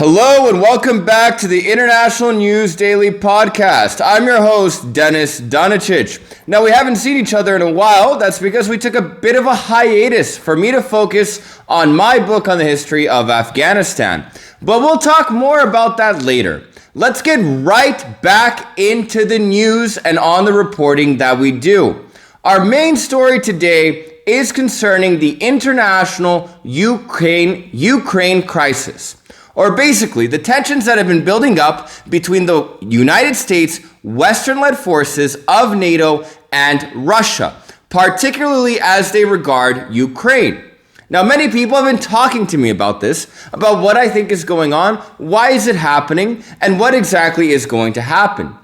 Hello and welcome back to the International News Daily Podcast. I'm your host, Dennis Donicic. Now, we haven't seen each other in a while. That's because we took a bit of a hiatus for me to focus on my book on the history of Afghanistan. But we'll talk more about that later. Let's get right back into the news and on the reporting that we do. Our main story today is concerning the international Ukraine crisis. Or basically, the tensions that have been building up between the United States, Western-led forces of NATO, and Russia, particularly as they regard Ukraine. Now, many people have been talking to me about this, about what I think is going on, why is it happening, and what exactly is going to happen.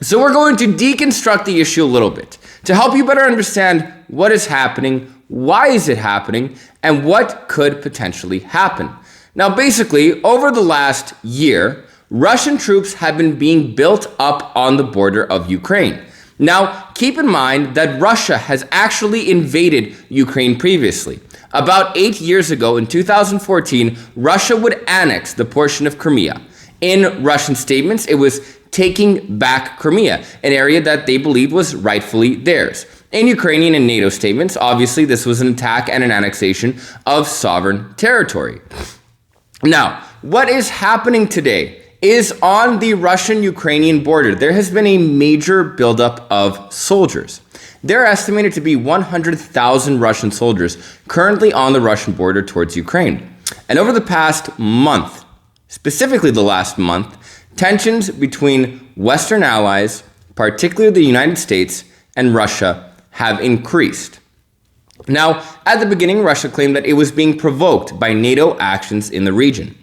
So we're going to deconstruct the issue a little bit to help you better understand what is happening, why is it happening, and what could potentially happen. Now, basically, over the last year, Russian troops have been being built up on the border of Ukraine. Now, keep in mind that Russia has actually invaded Ukraine previously. About 8 years ago, in 2014, Russia would annex the portion of Crimea. In Russian statements, it was taking back Crimea, an area that they believed was rightfully theirs. In Ukrainian and NATO statements, obviously, this was an attack and an annexation of sovereign territory. Now, what is happening today is on the Russian-Ukrainian border, there has been a major buildup of soldiers. They're estimated to be 100,000 Russian soldiers currently on the Russian border towards Ukraine. And over the past month, specifically the last month, tensions between Western allies, particularly the United States and Russia, have increased. Now, at the beginning, Russia claimed that it was being provoked by NATO actions in the region.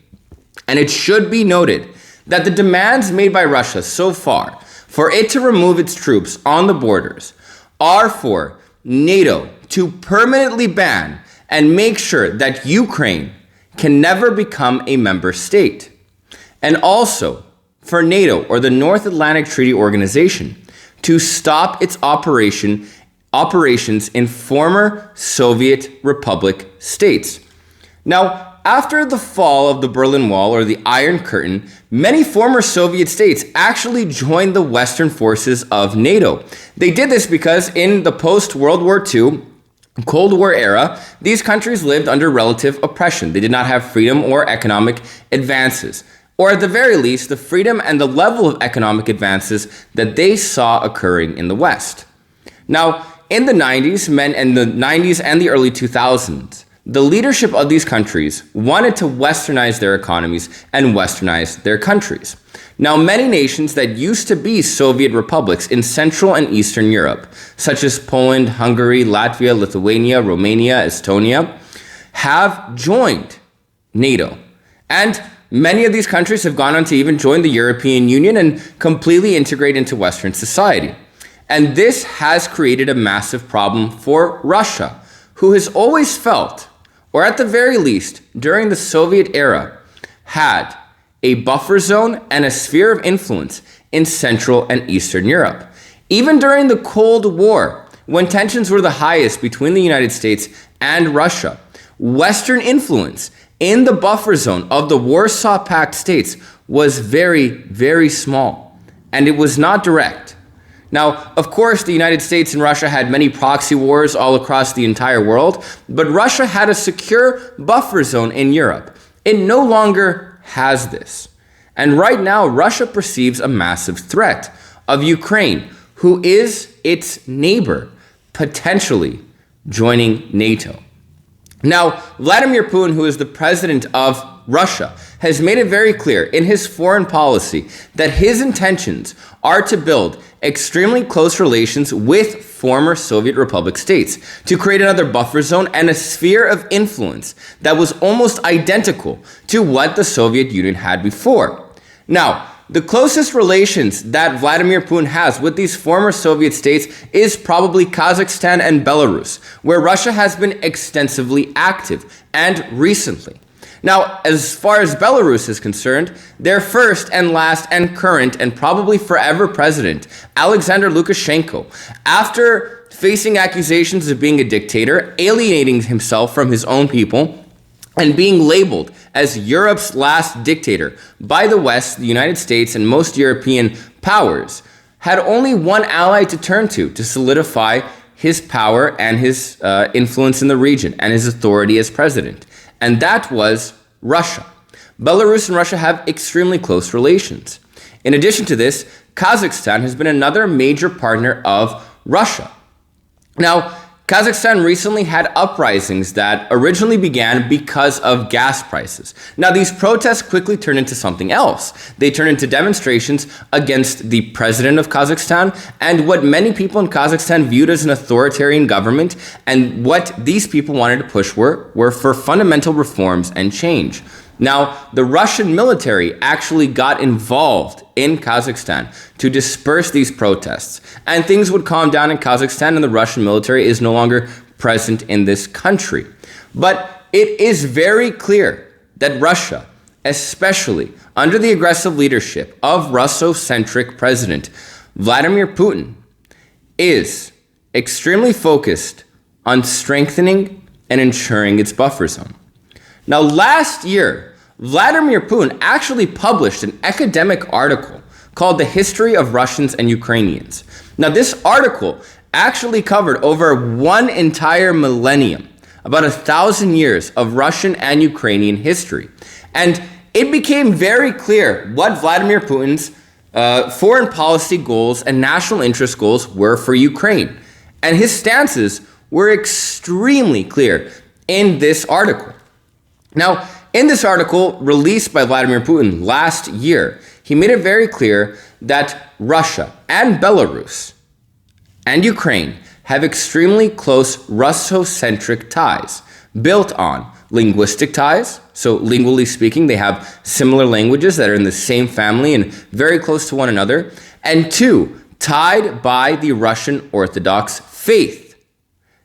And it should be noted that the demands made by Russia so far for it to remove its troops on the borders are for NATO to permanently ban and make sure that Ukraine can never become a member state. And also for NATO, or the North Atlantic Treaty Organization, to stop its operations in former Soviet Republic states. Now, after the fall of the Berlin Wall, or the Iron Curtain, many former Soviet states actually joined the Western forces of NATO. They did this because in the post-World War II, Cold War era, these countries lived under relative oppression. They did not have freedom or economic advances, or at the very least, the freedom and the level of economic advances that they saw occurring in the West. Now, in the 90s and the early 2000s, the leadership of these countries wanted to westernize their economies and westernize their countries. Now, many nations that used to be Soviet republics in Central and Eastern Europe, such as Poland, Hungary, Latvia, Lithuania, Romania, Estonia, have joined NATO. And many of these countries have gone on to even join the European Union and completely integrate into Western society. And this has created a massive problem for Russia, who has always felt, or at the very least, during the Soviet era, had a buffer zone and a sphere of influence in Central and Eastern Europe. Even during the Cold War, when tensions were the highest between the United States and Russia, Western influence in the buffer zone of the Warsaw Pact states was very, very small, and it was not direct. Now, of course, the United States and Russia had many proxy wars all across the entire world, but Russia had a secure buffer zone in Europe. It no longer has this. And right now, Russia perceives a massive threat of Ukraine, who is its neighbor, potentially joining NATO. Now, Vladimir Putin, who is the president of Russia, has made it very clear in his foreign policy that his intentions are to build extremely close relations with former Soviet Republic states to create another buffer zone and a sphere of influence that was almost identical to what the Soviet Union had before. Now, the closest relations that Vladimir Putin has with these former Soviet states is probably Kazakhstan and Belarus, where Russia has been extensively active and recently. Now, as far as Belarus is concerned, their first and last and current and probably forever president, Alexander Lukashenko, after facing accusations of being a dictator, alienating himself from his own people, and being labeled as Europe's last dictator by the West, the United States, and most European powers, had only one ally to turn to solidify his power and his influence in the region and his authority as president. And that was Russia. Belarus and Russia have extremely close relations. In addition to this, Kazakhstan has been another major partner of Russia. Now, Kazakhstan recently had uprisings that originally began because of gas prices. Now, these protests quickly turned into something else. They turned into demonstrations against the president of Kazakhstan and what many people in Kazakhstan viewed as an authoritarian government, and what these people wanted to push were for fundamental reforms and change. Now, the Russian military actually got involved in Kazakhstan to disperse these protests, and things would calm down in Kazakhstan, and the Russian military is no longer present in this country. But it is very clear that Russia, especially under the aggressive leadership of Russo-centric President Vladimir Putin, is extremely focused on strengthening and ensuring its buffer zone. Now, last year, Vladimir Putin actually published an academic article called The History of Russians and Ukrainians. Now, this article actually covered over one entire millennium, about 1,000 years of Russian and Ukrainian history. And it became very clear what Vladimir Putin's foreign policy goals and national interest goals were for Ukraine. And his stances were extremely clear in this article. Now, in this article released by Vladimir Putin last year, he made it very clear that Russia and Belarus and Ukraine have extremely close Russo-centric ties built on linguistic ties. So lingually speaking, they have similar languages that are in the same family and very close to one another. And two, tied by the Russian Orthodox faith.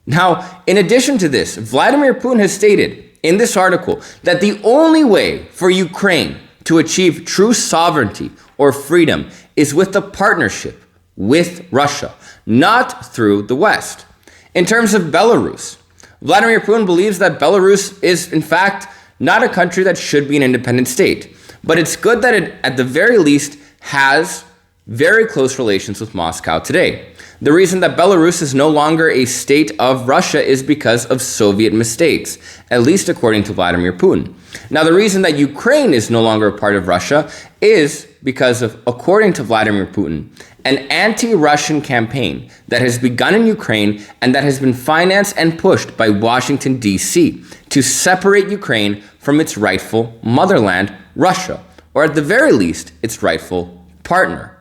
Now, in addition to this, Vladimir Putin has stated in this article that the only way for Ukraine to achieve true sovereignty or freedom is with a partnership with Russia, not through the West. In terms of Belarus, Vladimir Putin believes that Belarus is, in fact, not a country that should be an independent state, but it's good that it, at the very least, has very close relations with Moscow today. The reason that Belarus is no longer a state of Russia is because of Soviet mistakes, at least according to Vladimir Putin. Now, the reason that Ukraine is no longer a part of Russia is because of, according to Vladimir Putin, an anti-Russian campaign that has begun in Ukraine and that has been financed and pushed by Washington, D.C. to separate Ukraine from its rightful motherland, Russia, or at the very least, its rightful partner.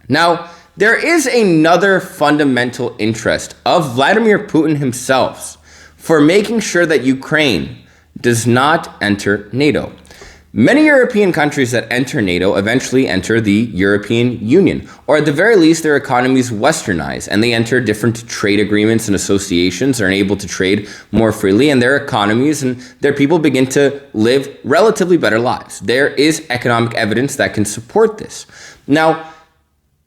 Now, there is another fundamental interest of Vladimir Putin himself for making sure that Ukraine does not enter NATO. Many European countries that enter NATO eventually enter the European Union, or at the very least their economies westernize and they enter different trade agreements and associations, are able to trade more freely, and their economies and their people begin to live relatively better lives. There is economic evidence that can support this. Now,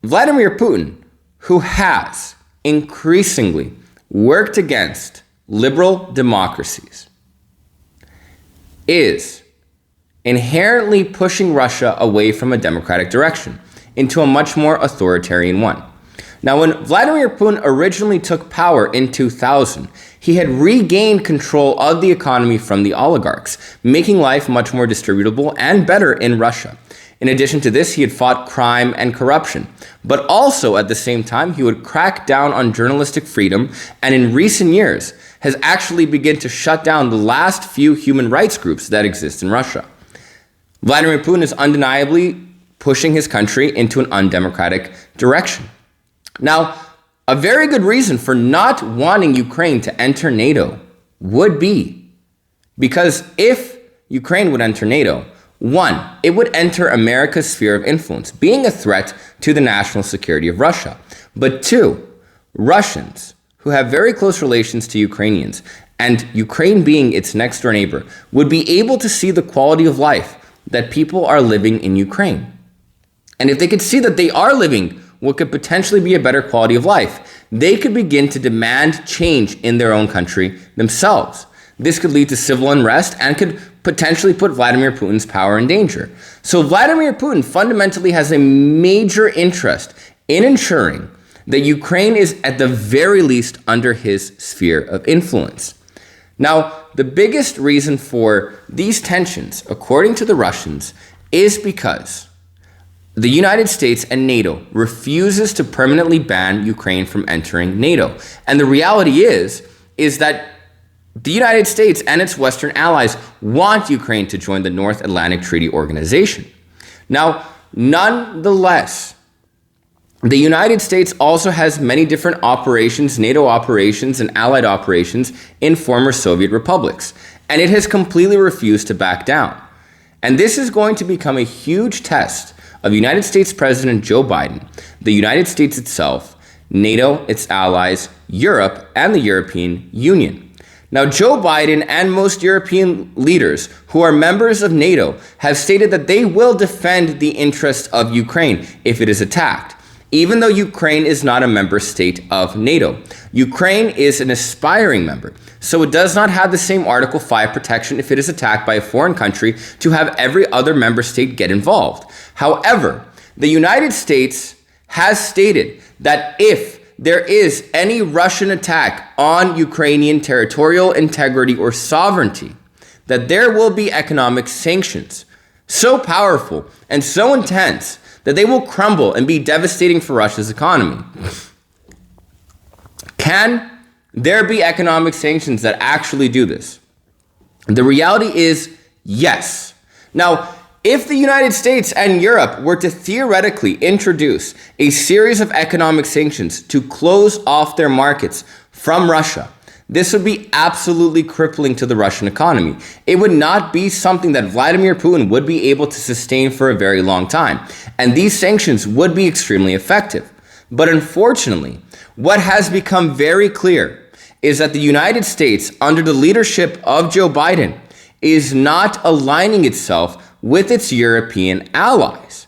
Vladimir Putin, who has increasingly worked against liberal democracies, is inherently pushing Russia away from a democratic direction into a much more authoritarian one. Now, when Vladimir Putin originally took power in 2000, he had regained control of the economy from the oligarchs, making life much more distributable and better in Russia. In addition to this, he had fought crime and corruption, but also at the same time, he would crack down on journalistic freedom, and in recent years has actually begun to shut down the last few human rights groups that exist in Russia. Vladimir Putin is undeniably pushing his country into an undemocratic direction. Now, a very good reason for not wanting Ukraine to enter NATO would be because if Ukraine would enter NATO, one, it would enter America's sphere of influence, being a threat to the national security of Russia. But two, Russians, who have very close relations to Ukrainians, and Ukraine being its next door neighbor, would be able to see the quality of life that people are living in Ukraine. And if they could see that they are living what could potentially be a better quality of life, they could begin to demand change in their own country themselves. this could lead to civil unrest and could potentially put Vladimir Putin's power in danger. So Vladimir Putin fundamentally has a major interest in ensuring that Ukraine is at the very least under his sphere of influence. Now, the biggest reason for these tensions, according to the Russians, is because the United States and NATO refuses to permanently ban Ukraine from entering NATO. And the reality is that the United States and its Western allies want Ukraine to join the North Atlantic Treaty Organization. Now, nonetheless, the United States also has many different operations, NATO operations and allied operations in former Soviet republics, and it has completely refused to back down. And this is going to become a huge test of United States President Joe Biden, the United States itself, NATO, its allies, Europe, and the European Union. Now, Joe Biden and most European leaders who are members of NATO have stated that they will defend the interests of Ukraine if it is attacked, even though Ukraine is not a member state of NATO. Ukraine is an aspiring member, so it does not have the same Article 5 protection if it is attacked by a foreign country to have every other member state get involved. However, the United States has stated that if there is any Russian attack on Ukrainian territorial integrity or sovereignty, that there will be economic sanctions so powerful and so intense that they will crumble and be devastating for Russia's economy. Can there be economic sanctions that actually do this? The reality is yes. Now, if the United States and Europe were to theoretically introduce a series of economic sanctions to close off their markets from Russia, this would be absolutely crippling to the Russian economy. It would not be something that Vladimir Putin would be able to sustain for a very long time. And these sanctions would be extremely effective. But unfortunately, what has become very clear is that the United States, under the leadership of Joe Biden, is not aligning itself with its European allies.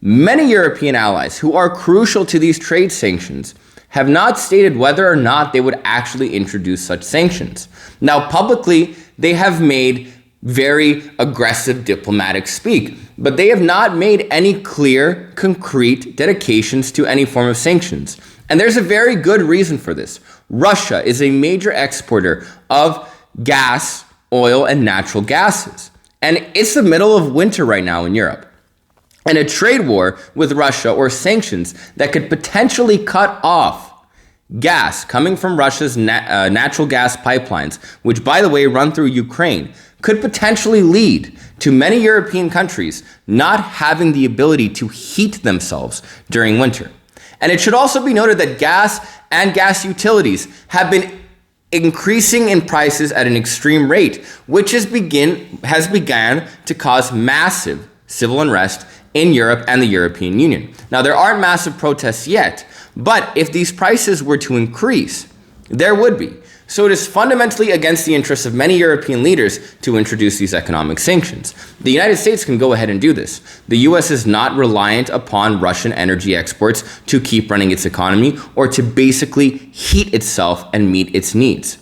Many European allies who are crucial to these trade sanctions have not stated whether or not they would actually introduce such sanctions. Now, publicly, they have made very aggressive diplomatic speak, but they have not made any clear, concrete dedications to any form of sanctions. And there's a very good reason for this. Russia is a major exporter of gas, oil, and natural gases. And it's the middle of winter right now in Europe. And a trade war with Russia or sanctions that could potentially cut off gas coming from Russia's natural gas pipelines, which, by the way, run through Ukraine, could potentially lead to many European countries not having the ability to heat themselves during winter. And it should also be noted that gas and gas utilities have been increasing in prices at an extreme rate, which has began to cause massive civil unrest in Europe and the European Union. Now, there aren't massive protests yet, but if these prices were to increase, there would be. So it is fundamentally against the interests of many European leaders to introduce these economic sanctions. The United States can go ahead and do this. The US is not reliant upon Russian energy exports to keep running its economy or to basically heat itself and meet its needs.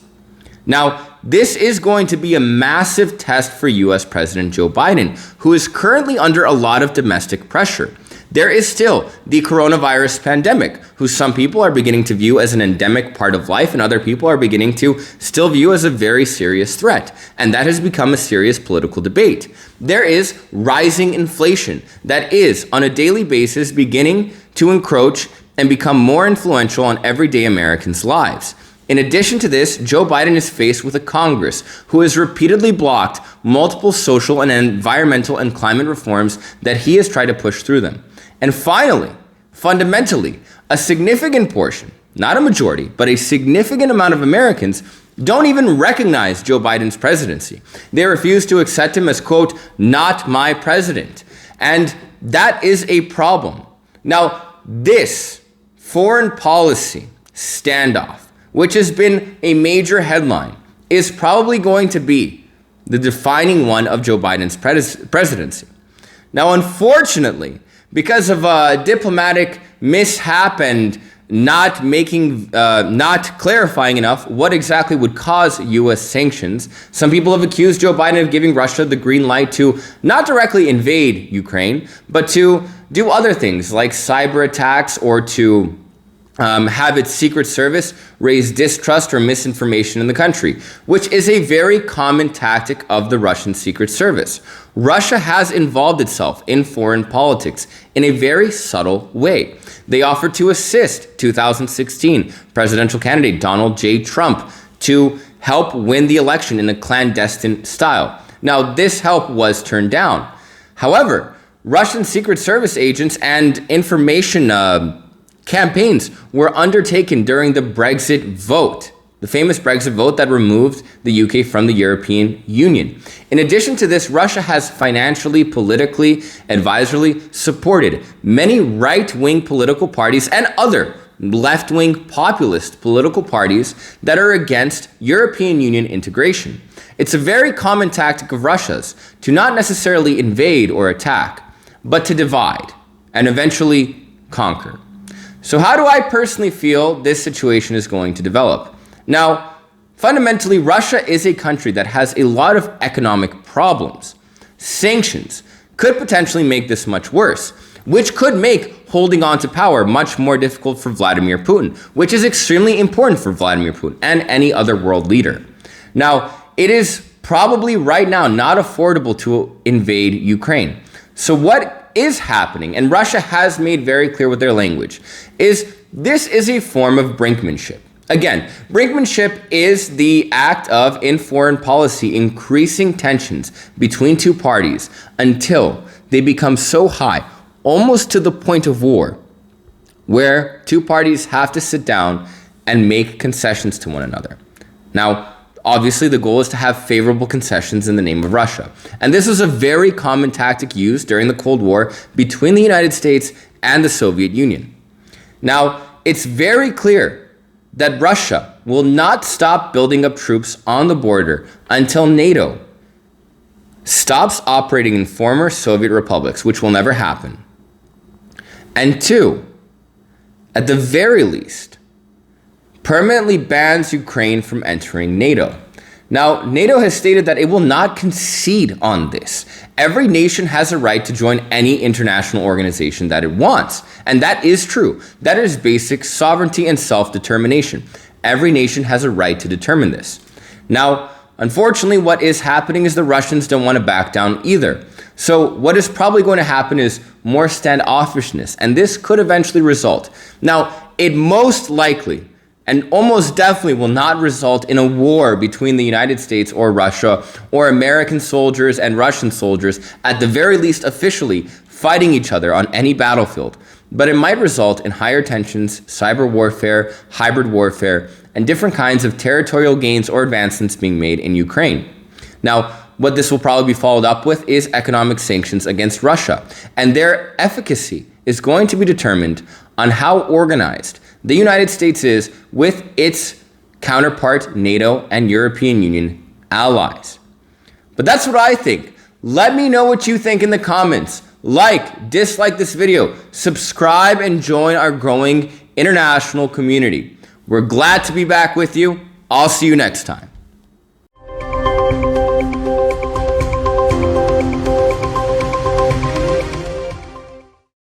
Now, this is going to be a massive test for US President Joe Biden, who is currently under a lot of domestic pressure. There is still the coronavirus pandemic, who some people are beginning to view as an endemic part of life and other people are beginning to still view as a very serious threat. And that has become a serious political debate. There is rising inflation that is, on a daily basis, beginning to encroach and become more influential on everyday Americans' lives. In addition to this, Joe Biden is faced with a Congress who has repeatedly blocked multiple social and environmental and climate reforms that he has tried to push through them. And finally, fundamentally, a significant portion, not a majority, but a significant amount of Americans don't even recognize Joe Biden's presidency. They refuse to accept him as, quote, not my president. And that is a problem. Now, this foreign policy standoff, which has been a major headline, is probably going to be the defining one of Joe Biden's presidency. Now, unfortunately, because of a diplomatic mishap and not clarifying enough what exactly would cause U.S. sanctions. Some people have accused Joe Biden of giving Russia the green light to not directly invade Ukraine, but to do other things like cyber attacks or to have its secret service raise distrust or misinformation in the country, which is a very common tactic of the Russian secret service. Russia has involved itself in foreign politics in a very subtle way. They offered to assist 2016 presidential candidate Donald J. Trump to help win the election in a clandestine style. Now, this help was turned down. However, Russian secret service agents and information campaigns were undertaken during the Brexit vote, the famous Brexit vote that removed the UK from the European Union. In addition to this, Russia has financially, politically, advisorily supported many right-wing political parties and other left-wing populist political parties that are against European Union integration. It's a very common tactic of Russia's to not necessarily invade or attack, but to divide and eventually conquer. So how do I personally feel this situation is going to develop? Now, fundamentally, Russia is a country that has a lot of economic problems. Sanctions could potentially make this much worse, which could make holding on to power much more difficult for Vladimir Putin, which is extremely important for Vladimir Putin and any other world leader. Now, it is probably right now not affordable to invade Ukraine. So what is happening, and Russia has made very clear with their language, is this is a form of brinkmanship. Again, brinkmanship is the act of, in foreign policy, increasing tensions between two parties until they become so high, almost to the point of war, where two parties have to sit down and make concessions to one another. Now, obviously, the goal is to have favorable concessions in the name of Russia. And this was a very common tactic used during the Cold War between the United States and the Soviet Union. Now, it's very clear that Russia will not stop building up troops on the border until NATO stops operating in former Soviet republics, which will never happen. And two, at the very least, permanently bans Ukraine from entering NATO. Now, NATO has stated that it will not concede on this. Every nation has a right to join any international organization that it wants. And that is true. That is basic sovereignty and self-determination. Every nation has a right to determine this. Now, unfortunately, what is happening is the Russians don't want to back down either. So what is probably going to happen is more standoffishness, and this could eventually result. Now, it most likely and almost definitely will not result in a war between the United States or Russia, or American soldiers and Russian soldiers, at the very least officially, fighting each other on any battlefield. But it might result in higher tensions, cyber warfare, hybrid warfare, and different kinds of territorial gains or advancements being made in Ukraine. Now, what this will probably be followed up with is economic sanctions against Russia, and their efficacy is going to be determined on how organized the United States is with its counterpart NATO and European Union allies. But that's what I think. Let me know what you think in the comments. Like, dislike this video, subscribe, and join our growing international community. We're glad to be back with you. I'll see you next time.